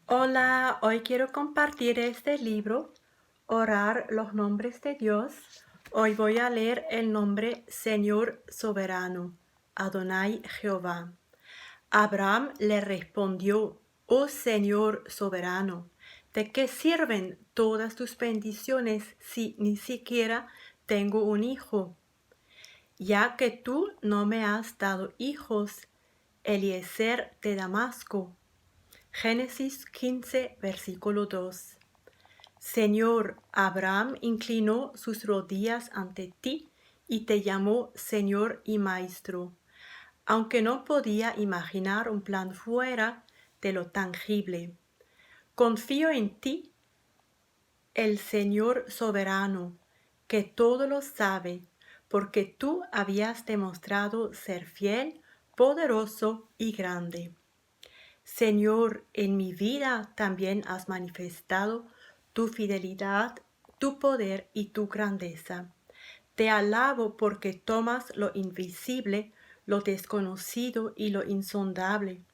Hola, hoy quiero compartir este libro, Orar los nombres de Dios. Hoy voy a leer el nombre Señor Soberano, Adonai Jehová. Abraham le respondió, Oh Señor Soberano, ¿de qué sirven todas tus bendiciones si ni siquiera tengo un hijo? Ya que tú no me has dado hijos, Eliezer de Damasco. Génesis 15, versículo 2. Señor, Abraham inclinó sus rodillas ante ti y te llamó Señor y Maestro, aunque no podía imaginar un plan fuera de lo tangible. Confío en ti, el Señor soberano, que todo lo sabe, porque tú habías demostrado ser fiel, poderoso y grande. Señor, en mi vida también has manifestado tu fidelidad, tu poder y tu grandeza. Te alabo porque tomas lo invisible, lo desconocido y lo insondable,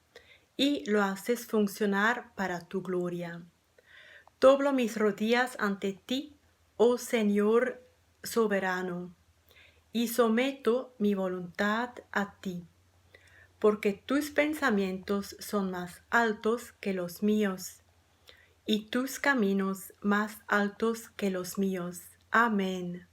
y lo haces funcionar para tu gloria. Doblo mis rodillas ante ti, oh Señor soberano, y someto mi voluntad a ti porque tus pensamientos son más altos que los míos, y tus caminos más altos que los míos. Amén.